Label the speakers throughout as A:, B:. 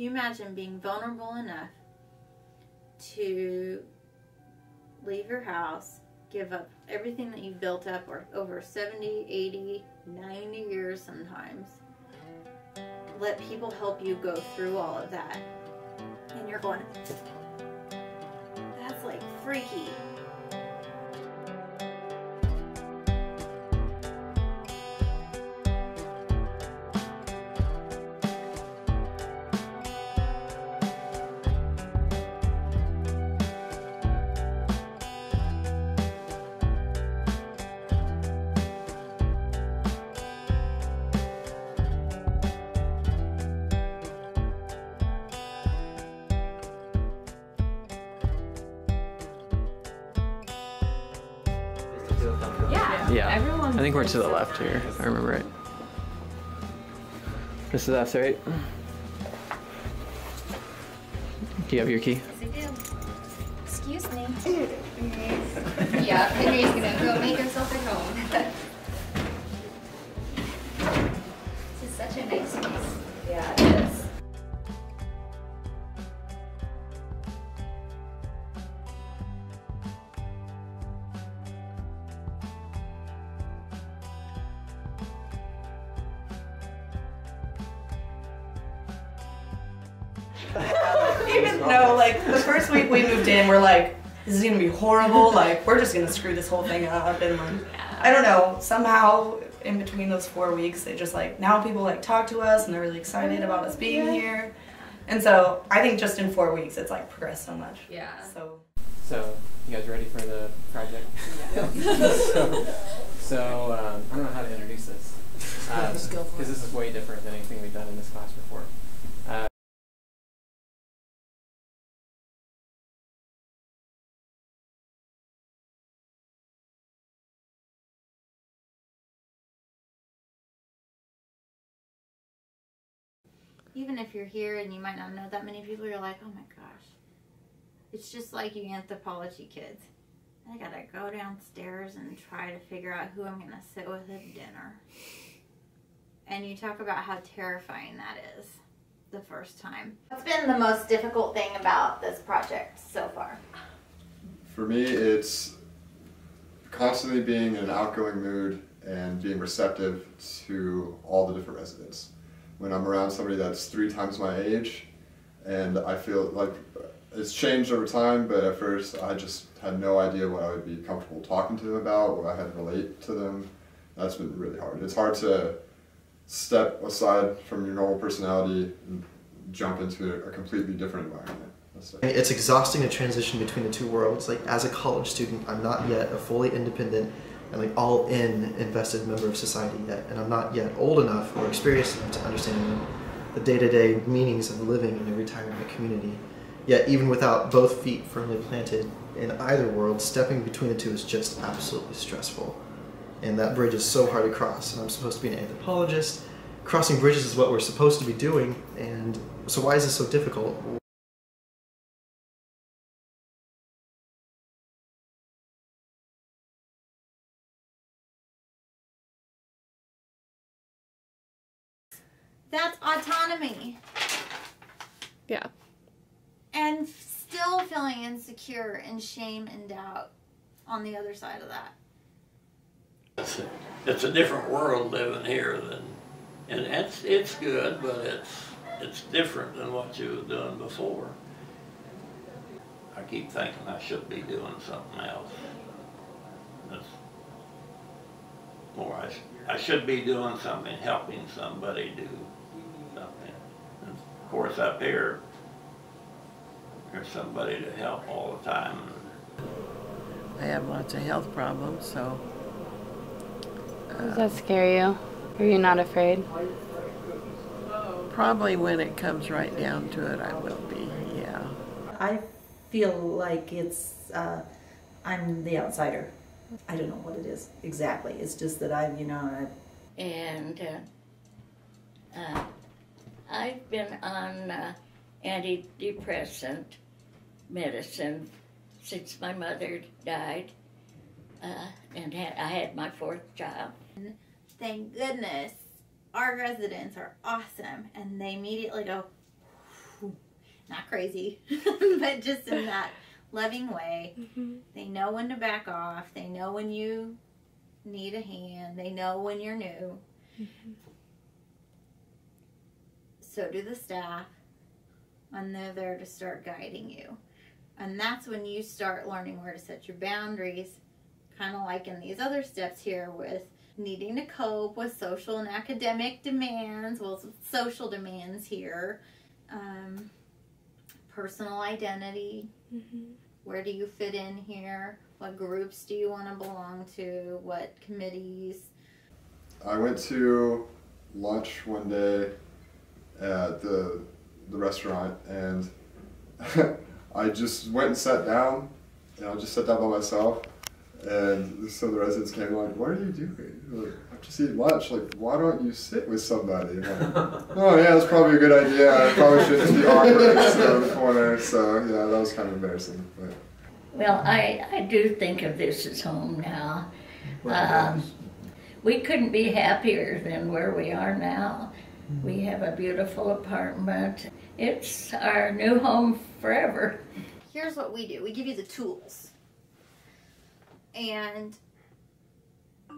A: you imagine being vulnerable enough to leave your house, give up everything that you've built up or over 70, 80, 90 years sometimes, let people help you go through all of that, and you're going, that's like freaky.
B: Yeah,
C: everyone.
B: I think we're to the left here, if I remember right. This is us, right? Do you have your key?
C: Yes, I do. Excuse me. Yeah, Henry's gonna go make himself at home. This is such a nice space.
A: Yeah, it is.
D: Even though, like, the first week we moved in, we're like, this is gonna be horrible, like, we're just gonna screw this whole thing up, and like, I don't know, somehow in between those 4 weeks, they just like, now people like talk to us and they're really excited about us being here. And so I think just in 4 weeks, it's like progressed so much.
C: Yeah.
B: So you guys ready for the project?
D: Yeah.
B: so I don't know how to introduce this. Because this is way different than anything we've done in this class before.
A: Even if you're here and you might not know that many people, you're like, oh my gosh. It's just like you anthropology kids. I gotta go downstairs and try to figure out who I'm gonna sit with at dinner. And you talk about how terrifying that is the first time. What's been the most difficult thing about this project so far?
E: For me, it's constantly being in an outgoing mood and being receptive to all the different residents. When I'm around somebody that's 3 times my age, and I feel like it's changed over time, but at first I just had no idea what I would be comfortable talking to them about, what I had to relate to them. That's been really hard. It's hard to step aside from your normal personality and jump into a completely different environment.
F: It's exhausting to transition between the two worlds. Like, as a college student, I'm not yet a fully independent and like all-in invested member of society yet, and I'm not yet old enough or experienced enough to understand the day-to-day meanings of living in a retirement community. Yet, even without both feet firmly planted in either world, stepping between the two is just absolutely stressful. And that bridge is so hard to cross, and I'm supposed to be an anthropologist. Crossing bridges is what we're supposed to be doing, and so why is this so difficult?
A: That's autonomy.
G: Yeah.
A: And still feeling insecure and shame and doubt on the other side of that.
H: It's a different world living here and it's good, but it's different than what you were doing before. I keep thinking I should be doing something else. That's more, I should be doing something, helping somebody do something. And of course up here, there's somebody to help all the time.
I: I have lots of health problems, so.
G: Does that scare you? Are you not afraid?
I: Probably when it comes right down to it, I will be, yeah.
J: I feel like I'm the outsider. I don't know what it is exactly. It's just that I've
K: been on antidepressant medicine since my mother died, and I had my 4th child.
A: Thank goodness our residents are awesome, and they immediately go, not crazy, but just in that loving way. They know when to back off. They know when you need a hand. They know when you're new. So do the staff, and they're there to start guiding you. And that's when you start learning where to set your boundaries, kind of like in these other steps here with needing to cope with social and academic demands, well, social demands here, personal identity, where do you fit in here, what groups do you want to belong to, what committees.
E: I went to lunch one day at the restaurant, and I just went and sat down, and I just sat down by myself, and some of the residents came like, "What are you doing? Like, I'm just eating lunch. Like, why don't you sit with somebody?" And I'm like, "Oh yeah, that's probably a good idea. I probably shouldn't be awkward in the corner." So yeah, that was kind of embarrassing. But.
K: Well, I do think of this as home now. We couldn't be happier than where we are now. We have a beautiful apartment. It's our new home forever.
A: Here's what we do. We give you the tools.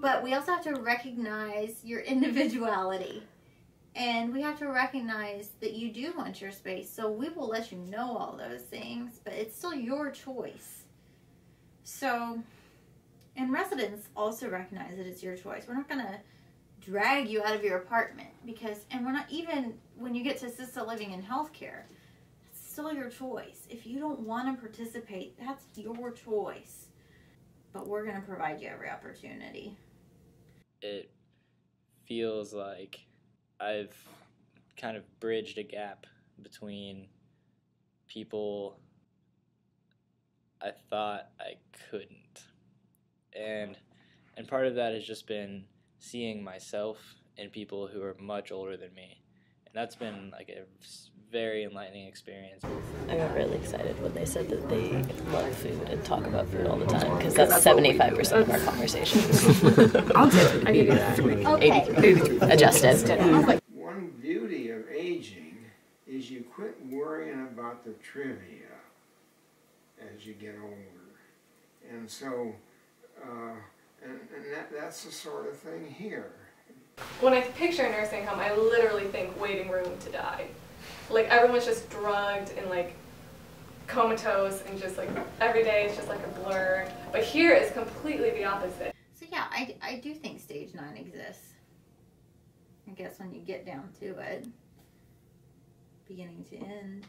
A: But we also have to recognize your individuality. And we have to recognize that you do want your space. So we will let you know all those things, but it's still your choice. So, and residents also recognize that it's your choice. We're not going to drag you out of your apartment and we're not even, when you get to assisted living and healthcare, it's still your choice. If you don't want to participate, that's your choice. But we're going to provide you every opportunity.
L: It feels like I've kind of bridged a gap between people I thought I couldn't. And part of that has just been seeing myself in people who are much older than me. And that's been like a very enlightening experience.
M: I got really excited when they said that they love food and talk about food all the time, because that's 75% of our conversations.
N: I'll definitely give you that.
M: Okay. 83. Adjusted.
O: One beauty of aging is you quit worrying about the trivia as you get older. And so, that's the sort of thing here.
P: When I picture a nursing home, I literally think waiting room to die. Like everyone's just drugged and like comatose and just like every day it's just like a blur. But here is completely the opposite.
A: So yeah, I do think stage 9 exists. I guess when you get down to it, beginning to end.